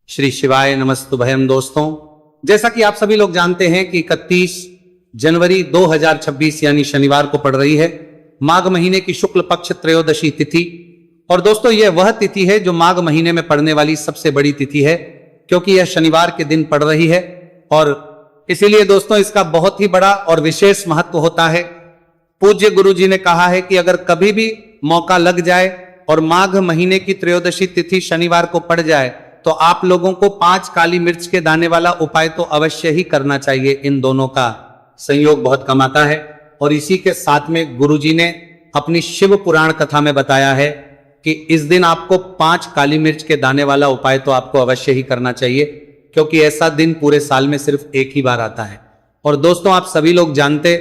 श्री शिवाय नमस्तुभयम। दोस्तों, जैसा कि आप सभी लोग जानते हैं कि 31 जनवरी 2026 यानी शनिवार को पड़ रही है माघ महीने की शुक्ल पक्ष त्रयोदशी तिथि। और दोस्तों, यह वह तिथि है जो माघ महीने में पड़ने वाली सबसे बड़ी तिथि है, क्योंकि यह शनिवार के दिन पड़ रही है और इसीलिए दोस्तों इसका बहुत ही बड़ा और विशेष महत्व होता है। पूज्य गुरु जी ने कहा है कि अगर कभी भी मौका लग जाए और माघ महीने की त्रयोदशी तिथि शनिवार को पड़ जाए तो आप लोगों को 5 काली मिर्च के दाने वाला उपाय तो अवश्य ही करना चाहिए। इन दोनों का संयोग बहुत कम आता है। और इसी के साथ में गुरुजी ने अपनी शिव पुराण कथा में बताया है कि इस दिन आपको 5 काली मिर्च के दाने वाला उपाय तो आपको अवश्य ही करना चाहिए, क्योंकि ऐसा दिन पूरे साल में सिर्फ एक ही बार आता है। और दोस्तों, आप सभी लोग जानते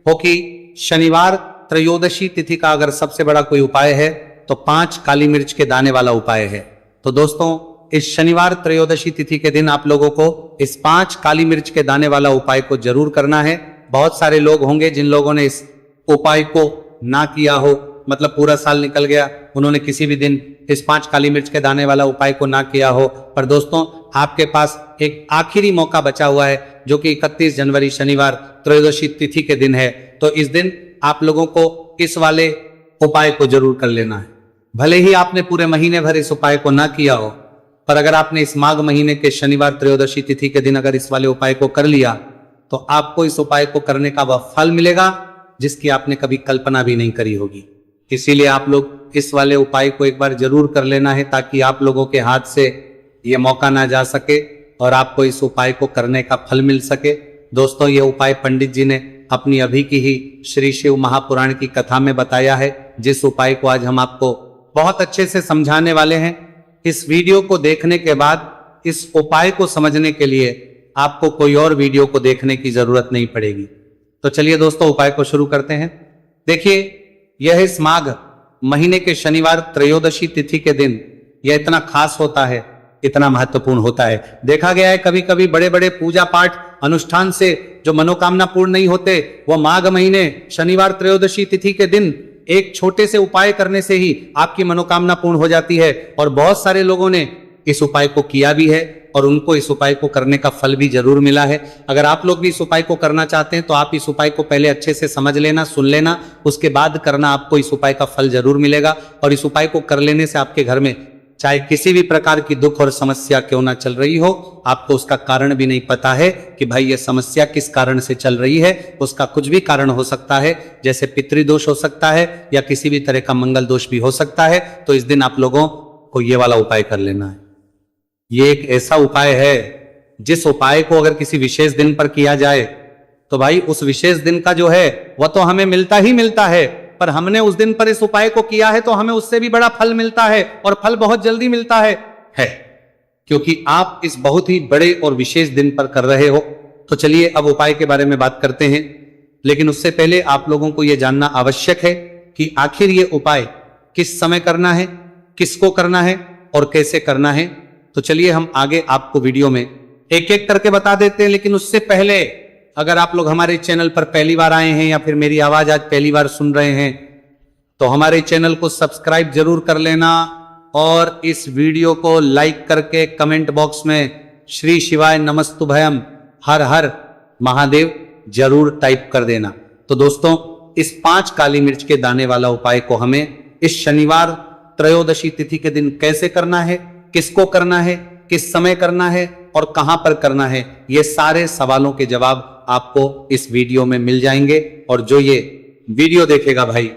हो कि शनिवार त्रयोदशी तिथि का अगर सबसे बड़ा कोई उपाय है तो 5 काली मिर्च के दाने वाला उपाय है। तो दोस्तों, इस शनिवार त्रयोदशी तिथि के दिन आप लोगों को इस 5 काली मिर्च के दाने वाला उपाय को जरूर करना है। बहुत सारे लोग होंगे जिन लोगों ने इस उपाय को ना किया हो, मतलब पूरा साल निकल गया, उन्होंने किसी भी दिन इस 5 काली मिर्च के दाने वाला उपाय को ना किया हो। पर दोस्तों, आपके पास एक आखिरी मौका बचा हुआ है, जो कि 31 जनवरी शनिवार त्रयोदशी तिथि के दिन है। तो इस दिन आप लोगों को इस वाले उपाय को जरूर कर लेना है। भले ही आपने पूरे महीने भर इस उपाय को ना किया हो, पर अगर आपने इस माघ महीने के शनिवार त्रयोदशी तिथि के दिन अगर इस वाले उपाय को कर लिया तो आपको इस उपाय को करने का वह फल मिलेगा जिसकी आपने कभी कल्पना भी नहीं करी होगी। इसीलिए आप लोग इस वाले उपाय को एक बार जरूर कर लेना है, ताकि आप लोगों के हाथ से यह मौका ना जा सके और आपको इस उपाय को करने का फल मिल सके। दोस्तों, यह उपाय पंडित जी ने अपनी अभी की ही श्री शिव महापुराण की कथा में बताया है, जिस उपाय को आज हम आपको बहुत अच्छे से समझाने वाले हैं। इस वीडियो को देखने के बाद इस उपाय को समझने के लिए आपको कोई और वीडियो को देखने की जरूरत नहीं पड़ेगी। तो चलिए दोस्तों, उपाय को शुरू करते हैं। देखिए, यह इस माघ महीने के शनिवार त्रयोदशी तिथि के दिन यह इतना खास होता है, इतना महत्वपूर्ण होता है। देखा गया है कभी कभी बड़े बड़े पूजा पाठ अनुष्ठान से जो मनोकामना पूर्ण नहीं होते, वो माघ महीने शनिवार त्रयोदशी तिथि के दिन एक छोटे से उपाय करने से ही आपकी मनोकामना पूर्ण हो जाती है। और बहुत सारे लोगों ने इस उपाय को किया भी है और उनको इस उपाय को करने का फल भी जरूर मिला है। अगर आप लोग भी इस उपाय को करना चाहते हैं तो आप इस उपाय को पहले अच्छे से समझ लेना, सुन लेना, उसके बाद करना। आपको इस उपाय का फल जरूर मिलेगा। और इस उपाय को कर लेने से आपके घर में चाहे किसी भी प्रकार की दुख और समस्या क्यों ना चल रही हो, आपको उसका कारण भी नहीं पता है कि भाई ये समस्या किस कारण से चल रही है। उसका कुछ भी कारण हो सकता है, जैसे पितृदोष हो सकता है या किसी भी तरह का मंगल दोष भी हो सकता है। तो इस दिन आप लोगों को ये वाला उपाय कर लेना है। ये एक ऐसा उपाय है जिस उपाय को अगर किसी विशेष दिन पर किया जाए तो भाई उस विशेष दिन का जो है वह तो हमें मिलता ही मिलता है, पर हमने उस दिन पर इस उपाय को किया है तो हमें उससे भी बड़ा फल मिलता है, और फल बहुत जल्दी मिलता है क्योंकि आप इस बहुत ही बड़े और विशेष दिन पर कर रहे हो। तो चलिए अब उपाय के बारे में बात करते हैं, लेकिन उससे पहले आप लोगों को यह जानना आवश्यक है कि आखिर ये उपाय किस समय करना है, किसको करना है और कैसे करना है। तो चलिए हम आगे आपको वीडियो में एक एक करके बता देते हैं। लेकिन उससे पहले अगर आप लोग हमारे चैनल पर पहली बार आए हैं या फिर मेरी आवाज आज पहली बार सुन रहे हैं तो हमारे चैनल को सब्सक्राइब जरूर कर लेना और इस वीडियो को लाइक करके कमेंट बॉक्स में श्री शिवाय नमस्तुभयम हर हर महादेव जरूर टाइप कर देना। तो दोस्तों, इस 5 काली मिर्च के दाने वाला उपाय को हमें इस शनिवार त्रयोदशी तिथि के दिन कैसे करना है, किसको करना है, किस समय करना है और कहां पर करना है, ये सारे सवालों के जवाब आपको इस वीडियो में मिल जाएंगे। और जो ये वीडियो देखेगा भाई,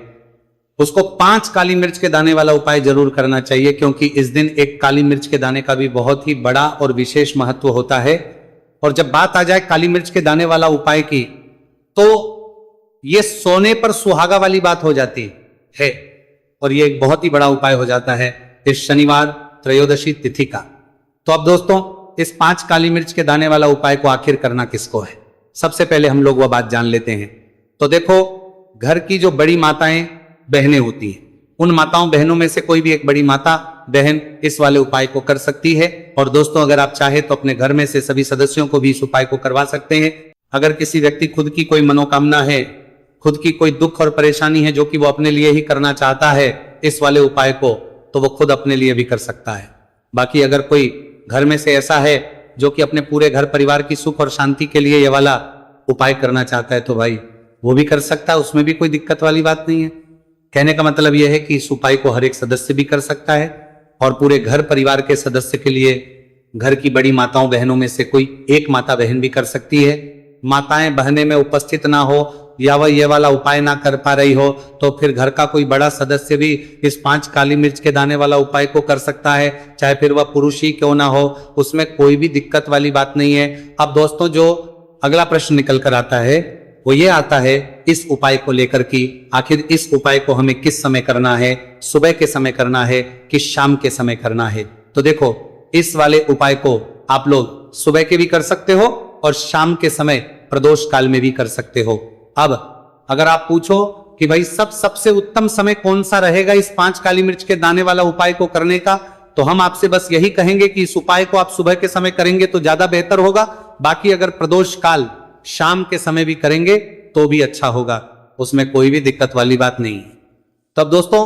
उसको 5 काली मिर्च के दाने वाला उपाय जरूर करना चाहिए, क्योंकि इस दिन एक काली मिर्च के दाने का भी बहुत ही बड़ा और विशेष महत्व होता है। और जब बात आ जाए काली मिर्च के दाने वाला उपाय की, तो ये सोने पर सुहागा वाली बात हो जाती है और ये एक बहुत ही बड़ा उपाय हो जाता है इस शनिवार त्रयोदशी तिथि का। तो अब दोस्तों, इस 5 काली मिर्च के दाने वाला उपाय को आखिर करना किसको है, सबसे पहले हम लोग वह बात जान लेते हैं। तो देखो, घर की जो बड़ी माताएं बहनें होती हैं, उन माताओं बहनों में से कोई भी एक बड़ी माता बहन इस वाले उपाय को कर सकती है। और दोस्तों, अगर आप चाहे तो अपने घर में से सभी सदस्यों को भी इस उपाय को करवा सकते हैं। अगर किसी व्यक्ति खुद की कोई मनोकामना है, खुद की कोई दुख और परेशानी है जो कि वो अपने लिए ही करना चाहता है इस वाले उपाय को, तो वो खुद अपने लिए भी कर सकता है। बाकी अगर कोई घर में से ऐसा है जो कि अपने पूरे घर परिवार की सुख और शांति के लिए ये वाला उपाय करना चाहता है, तो भाई वो भी कर सकता है, उसमें भी कोई दिक्कत वाली बात नहीं है। कहने का मतलब यह है कि इस उपाय को हर एक सदस्य भी कर सकता है और पूरे घर परिवार के सदस्य के लिए घर की बड़ी माताओं बहनों में से कोई एक माता बहन भी कर सकती है। माताएं बहनें में उपस्थित ना हो या वह ये वाला उपाय ना कर पा रही हो तो फिर घर का कोई बड़ा सदस्य भी इस 5 काली मिर्च के दाने वाला उपाय को कर सकता है, चाहे फिर वह पुरुष ही क्यों ना हो, उसमें कोई भी दिक्कत वाली बात नहीं है। अब दोस्तों जो अगला प्रश्न निकल कर आता है वो ये आता है इस उपाय को लेकर कि आखिर इस उपाय को हमें किस समय करना है, सुबह के समय करना है कि शाम के समय करना है। तो देखो इस वाले उपाय को आप लोग सुबह के भी कर सकते हो और शाम के समय प्रदोष काल में भी कर सकते हो। अब अगर आप पूछो कि भाई सबसे उत्तम समय कौन सा रहेगा इस 5 काली मिर्च के दाने वाला उपाय को करने का, तो हम आपसे बस यही कहेंगे कि इस उपाय को आप सुबह के समय करेंगे तो ज्यादा बेहतर होगा। बाकी अगर प्रदोष काल शाम के समय भी करेंगे तो भी अच्छा होगा, उसमें कोई भी दिक्कत वाली बात नहीं है। तब दोस्तों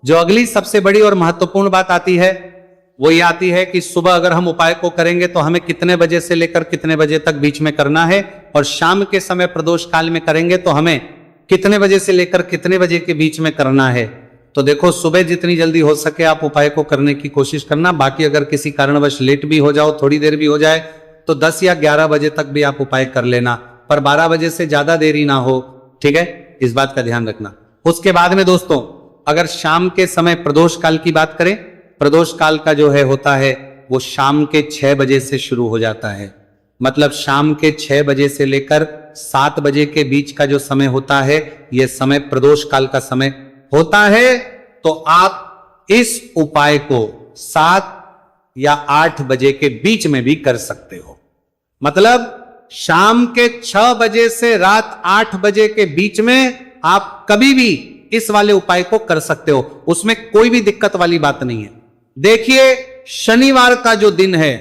जो अगली सबसे बड़ी और महत्वपूर्ण बात आती है वो ये आती है कि सुबह अगर हम उपाय को करेंगे तो हमें कितने बजे से लेकर कितने बजे तक बीच में करना है, और शाम के समय प्रदोष काल में करेंगे तो हमें कितने बजे से लेकर कितने बजे के बीच में करना है। तो देखो सुबह जितनी जल्दी हो सके आप उपाय को करने की कोशिश करना। बाकी अगर किसी कारणवश लेट भी हो जाओ, थोड़ी देर भी हो जाए, तो 10 या 11 बजे तक भी आप उपाय कर लेना, पर 12 बजे से ज्यादा देरी ना हो, ठीक है, इस बात का ध्यान रखना। उसके बाद में दोस्तों अगर शाम के समय प्रदोष काल की बात करें, प्रदोष काल का जो है होता है वो शाम के 6 बजे से शुरू हो जाता है। मतलब शाम के 6 बजे से लेकर 7 बजे के बीच का जो समय होता है यह समय प्रदोष काल का समय होता है। तो आप इस उपाय को 7 या 8 बजे के बीच में भी कर सकते हो। मतलब शाम के 6 बजे से रात 8 बजे के बीच में आप कभी भी इस वाले उपाय को कर सकते हो, उसमें कोई भी दिक्कत वाली बात नहीं है। देखिए शनिवार का जो दिन है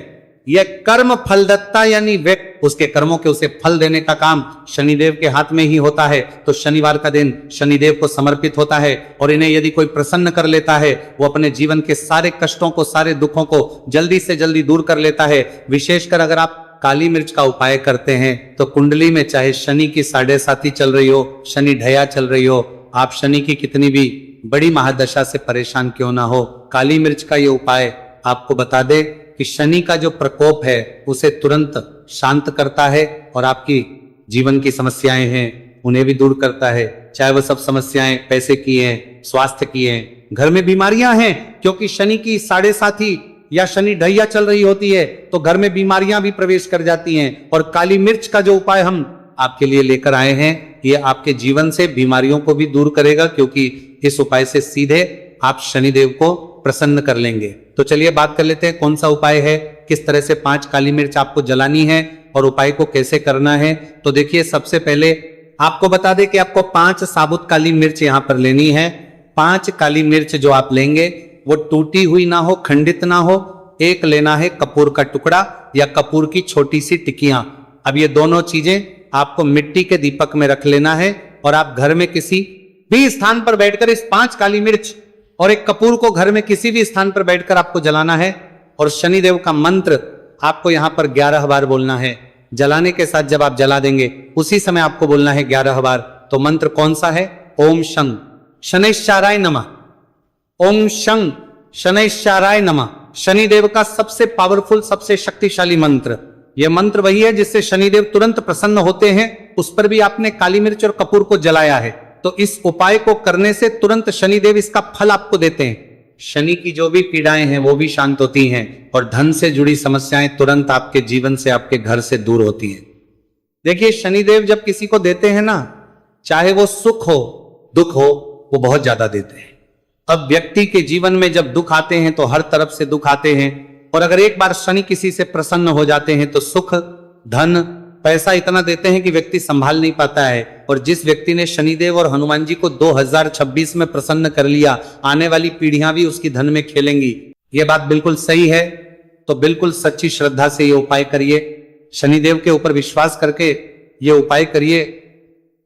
यह कर्म फलदत्ता, यानी व्यक्ति उसके कर्मों के उसे फल देने का काम शनिदेव के हाथ में ही होता है। तो शनिवार का दिन शनिदेव को समर्पित होता है और इन्हें यदि कोई प्रसन्न कर लेता है वो अपने जीवन के सारे कष्टों को, सारे दुखों को जल्दी से जल्दी दूर कर लेता है। विशेषकर अगर आप काली मिर्च का उपाय करते हैं तो कुंडली में चाहे शनि की 7.5 चल रही हो, शनि ढया चल रही हो, आप शनि की कितनी भी बड़ी महादशा से परेशान क्यों ना हो, काली मिर्च का ये उपाय आपको बता दे कि शनि का जो प्रकोप है उसे तुरंत शांत करता है और आपकी जीवन की समस्याएं हैं उन्हें भी दूर करता है। चाहे वह सब समस्याएं पैसे की हैं, स्वास्थ्य की हैं, घर में बीमारियां हैं, क्योंकि शनि की 7.5 या शनि ढैया चल रही होती है तो घर में बीमारियां भी प्रवेश कर जाती हैं। और काली मिर्च का जो उपाय हम आपके लिए लेकर आए हैं ये आपके जीवन से बीमारियों को भी दूर करेगा, क्योंकि इस उपाय से सीधे आप शनिदेव को प्रसन्न कर लेंगे। तो चलिए बात कर लेते हैं कौन सा उपाय है, किस तरह से 5 काली मिर्च आपको जलानी है और उपाय को कैसे करना है। तो देखिए सबसे पहले आपको बता दें कि आपको 5 साबुत काली मिर्च यहां पर लेनी है। 5 काली मिर्च जो आप लेंगे वो टूटी हुई ना हो, खंडित ना हो। एक लेना है कपूर का टुकड़ा या कपूर की छोटी सी टिकियां। अब ये दोनों चीजें आपको मिट्टी के दीपक में रख लेना है और आप घर में किसी भी स्थान पर बैठकर इस 5 काली मिर्च और एक कपूर को घर में किसी भी स्थान पर बैठकर आपको जलाना है। और शनिदेव का मंत्र आपको यहां पर 11 बार बोलना है। जलाने के साथ जब आप जला देंगे उसी समय आपको बोलना है 11 बार। तो मंत्र कौन सा है? ओम शं शनैश्चराय नमः, ओम शं शनैश्चराय नमः। शनिदेव का सबसे पावरफुल, सबसे शक्तिशाली मंत्र। यह मंत्र वही है जिससे शनिदेव तुरंत प्रसन्न होते हैं। उस पर भी आपने काली मिर्च और कपूर को जलाया है, तो इस उपाय को करने से तुरंत शनिदेव इसका फल आपको देते हैं। शनि की जो भी पीड़ाएं हैं वो भी शांत होती हैं और धन से जुड़ी समस्याएं तुरंत आपके जीवन से, आपके घर से दूर होती हैं। देखिए शनिदेव जब किसी को देते हैं ना, चाहे वो सुख हो दुख हो, वो बहुत ज्यादा देते हैं। अब व्यक्ति के जीवन में जब दुख आते हैं तो हर तरफ से दुख आते हैं, और अगर एक बार शनि किसी से प्रसन्न हो जाते हैं तो सुख, धन, पैसा इतना देते हैं कि व्यक्ति संभाल नहीं पाता है। और जिस व्यक्ति ने शनिदेव और हनुमान जी को 2026 में प्रसन्न कर लिया, आने वाली पीढ़ियां भी उसकी धन में खेलेंगी। ये बात बिल्कुल सही है। तो बिल्कुल सच्ची श्रद्धा से ये उपाय करिए, शनिदेव के ऊपर विश्वास करके ये उपाय करिए,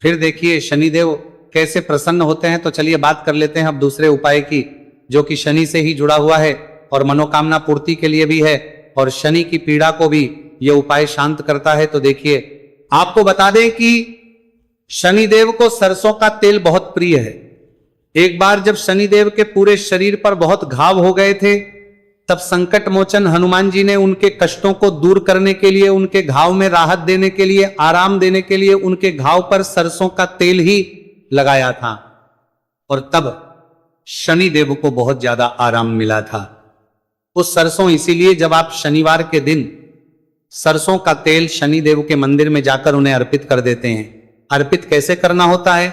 फिर देखिए शनिदेव कैसे प्रसन्न होते हैं। तो चलिए बात कर लेते हैं अब दूसरे उपाय की, जो कि शनि से ही जुड़ा हुआ है और मनोकामना पूर्ति के लिए भी है और शनि की पीड़ा को भी यह उपाय शांत करता है। तो देखिए, आपको बता दें कि शनिदेव को सरसों का तेल बहुत प्रिय है। एक बार जब शनिदेव के पूरे शरीर पर बहुत घाव हो गए थे, तब संकट मोचन हनुमान जी ने उनके कष्टों को दूर करने के लिए, उनके घाव में राहत देने के लिए, आराम देने के लिए उनके घाव पर सरसों का तेल ही लगाया था, और तब शनिदेव को बहुत ज्यादा आराम मिला था। उस सरसों इसीलिए जब आप शनिवार के दिन सरसों का तेल शनिदेव के मंदिर में जाकर उन्हें अर्पित कर देते हैं। अर्पित कैसे करना होता है?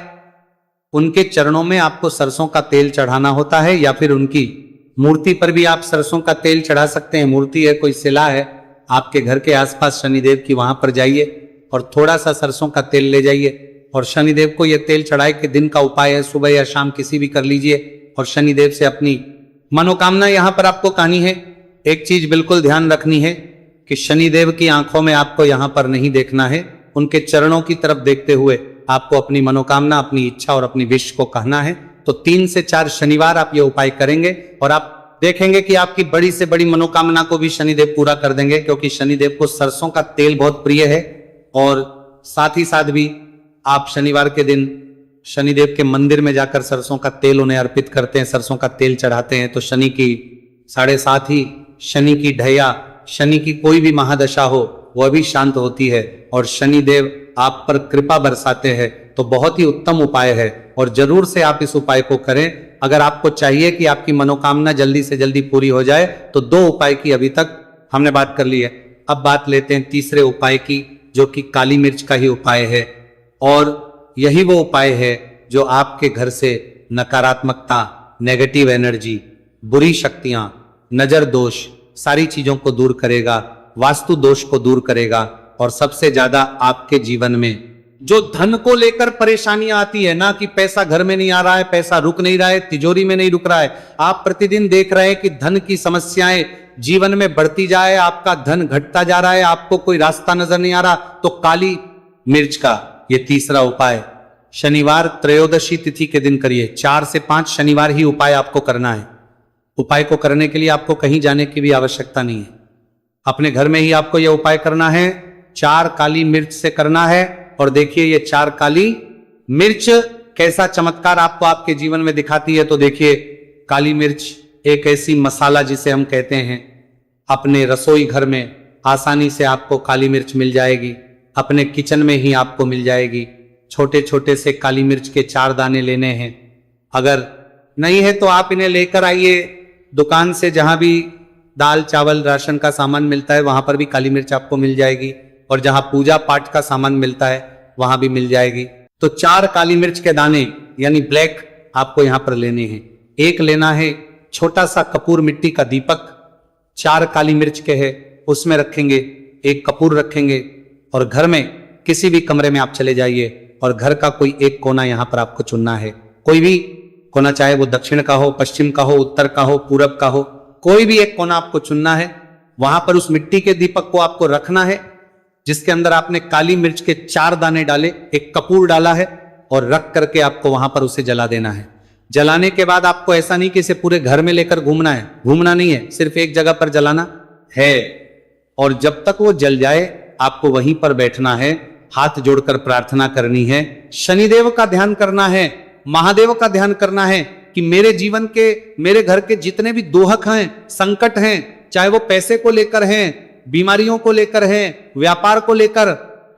उनके चरणों में आपको सरसों का तेल चढ़ाना होता है, या फिर उनकी मूर्ति पर भी आप सरसों का तेल चढ़ा सकते हैं। मूर्ति है, कोई शिला है आपके घर के आसपास शनिदेव की, वहां पर जाइए और थोड़ा सा सरसों का तेल ले जाइए और शनिदेव को यह तेल चढ़ाए के दिन का उपाय है, सुबह या शाम किसी भी कर लीजिए और शनिदेव से अपनी मनोकामना यहां पर आपको कहनी है। एक चीज बिल्कुल ध्यान रखनी है कि शनिदेव की आंखों में आपको यहां पर नहीं देखना है, उनके चरणों की तरफ देखते हुए आपको अपनी मनोकामना, अपनी इच्छा और अपनी विश को कहना है। तो 3 से 4 शनिवार आप ये उपाय करेंगे और आप देखेंगे कि आपकी बड़ी से बड़ी मनोकामना को भी शनिदेव पूरा कर देंगे, क्योंकि शनिदेव को सरसों का तेल बहुत प्रिय है। और साथ ही साथ भी आप शनिवार के दिन शनिदेव के मंदिर में जाकर सरसों का तेल उन्हें अर्पित करते हैं, सरसों का तेल चढ़ाते हैं, तो शनि की 7.5 ही शनि की ढैया, शनि की कोई भी महादशा हो वह भी शांत होती है और शनिदेव आप पर कृपा बरसाते हैं। तो बहुत ही उत्तम उपाय है और जरूर से आप इस उपाय को करें। अगर आपको चाहिए कि आपकी मनोकामना जल्दी से जल्दी पूरी हो जाए, तो 2 उपाय की अभी तक हमने बात कर ली है। अब बात लेते हैं तीसरे उपाय की, जो कि काली मिर्च का ही उपाय है। और यही वो उपाय है जो आपके घर से नकारात्मकता, नेगेटिव एनर्जी, बुरी शक्तियां, नजर दोष, सारी चीजों को दूर करेगा, वास्तु दोष को दूर करेगा। और सबसे ज्यादा आपके जीवन में जो धन को लेकर परेशानियां आती है ना, कि पैसा घर में नहीं आ रहा है, पैसा रुक नहीं रहा है, तिजोरी में नहीं रुक रहा है, आप प्रतिदिन देख रहे हैं कि धन की समस्याएं जीवन में बढ़ती जाए, आपका धन घटता जा रहा है, आपको कोई रास्ता नजर नहीं आ रहा, तो काली मिर्च का ये तीसरा उपाय शनिवार त्रयोदशी तिथि के दिन करिए। 4 से 5 शनिवार ही उपाय आपको करना है। उपाय को करने के लिए आपको कहीं जाने की भी आवश्यकता नहीं है, अपने घर में ही आपको यह उपाय करना है। 4 काली मिर्च से करना है। और देखिए ये 4 काली मिर्च कैसा चमत्कार आपको आपके जीवन में दिखाती है। तो देखिए, काली मिर्च एक ऐसी मसाला जिसे हम कहते हैं, अपने रसोई घर में आसानी से आपको काली मिर्च मिल जाएगी, अपने किचन में ही आपको मिल जाएगी। छोटे छोटे से काली मिर्च के 4 दाने लेने हैं। अगर नहीं है तो आप इन्हें लेकर आइए दुकान से, जहां भी दाल चावल राशन का सामान मिलता है वहां पर भी काली मिर्च आपको मिल जाएगी, और जहां पूजा पाठ का सामान मिलता है वहां भी मिल जाएगी। तो 4 काली मिर्च के दाने यानी ब्लैक आपको यहां पर लेने हैं। एक लेना है छोटा सा कपूर मिट्टी का दीपक, 4 काली मिर्च के है, उसमें रखेंगे, एक कपूर रखेंगे। और घर में किसी भी कमरे में आप चले जाइए और घर का कोई एक कोना यहां पर आपको चुनना है। कोई भी कोना, चाहे वो दक्षिण का हो, पश्चिम का हो, उत्तर का हो, पूरब का हो, कोई भी एक कोना आपको चुनना है। वहां पर उस मिट्टी के दीपक को आपको रखना है, जिसके अंदर आपने काली मिर्च के 4 दाने डाले, एक कपूर डाला है, और रख करके आपको वहां पर उसे जला देना है। जलाने के बाद आपको ऐसा नहीं कि इसे पूरे घर में लेकर घूमना है, घूमना नहीं है, सिर्फ एक जगह पर जलाना है। और जब तक वो जल जाए आपको वहीं पर बैठना है, हाथ जोड़कर प्रार्थना करनी है, शनिदेव का ध्यान करना है, महादेव का ध्यान करना है कि मेरे जीवन के, मेरे घर के जितने भी दोहक हैं, संकट हैं, चाहे वो पैसे को लेकर हैं, बीमारियों को लेकर हैं, व्यापार को लेकर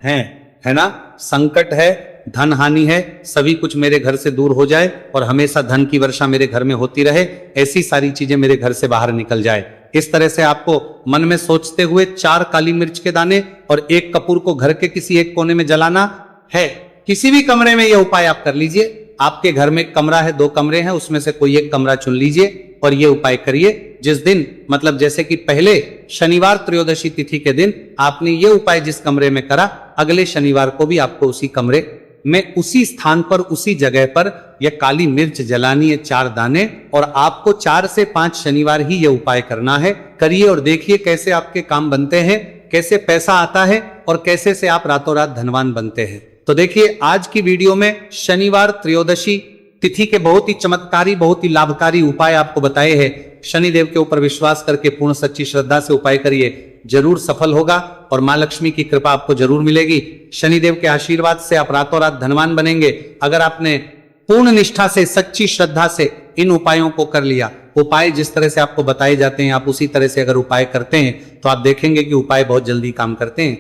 हैं, है ना, संकट है, धन हानि है, सभी कुछ मेरे घर से दूर हो जाए और हमेशा धन की वर्षा मेरे घर में होती रहे, ऐसी सारी चीजें मेरे घर से बाहर निकल जाए। इस तरह से आपको मन में सोचते हुए 4 काली मिर्च के दाने और एक कपूर को घर के किसी एक कोने में जलाना है। किसी भी कमरे में यह उपाय आप कर लीजिए। आपके घर में कमरा है, 2 कमरे हैं, उसमें से कोई एक कमरा चुन लीजिए और ये उपाय करिए। जिस दिन, मतलब जैसे कि पहले शनिवार त्रयोदशी तिथि के दिन आपने ये उपाय जिस कमरे में करा, अगले शनिवार को भी आपको उसी कमरे में, उसी स्थान पर, उसी जगह पर यह काली मिर्च जलानी है, 4 दाने, और आपको 4 से 5 शनिवार ही यह उपाय करना है। करिए और देखिए कैसे आपके काम बनते हैं, कैसे पैसा आता है और कैसे से आप रातों रात धनवान बनते हैं। तो देखिए आज की वीडियो में शनिवार त्रयोदशी तिथि के बहुत ही चमत्कारी, बहुत ही लाभकारी उपाय आपको बताए हैं। शनिदेव के ऊपर विश्वास करके पूर्ण सच्ची श्रद्धा से उपाय करिए, जरूर सफल होगा और मां लक्ष्मी की कृपा आपको जरूर मिलेगी। शनिदेव के आशीर्वाद से आप रातों रात धनवान बनेंगे। अगर आपने पूर्ण निष्ठा से, सच्ची श्रद्धा से इन उपायों को कर लिया, उपाय जिस तरह से आपको बताए जाते हैं आप उसी तरह से अगर उपाय करते हैं तो आप देखेंगे कि उपाय बहुत जल्दी काम करते हैं।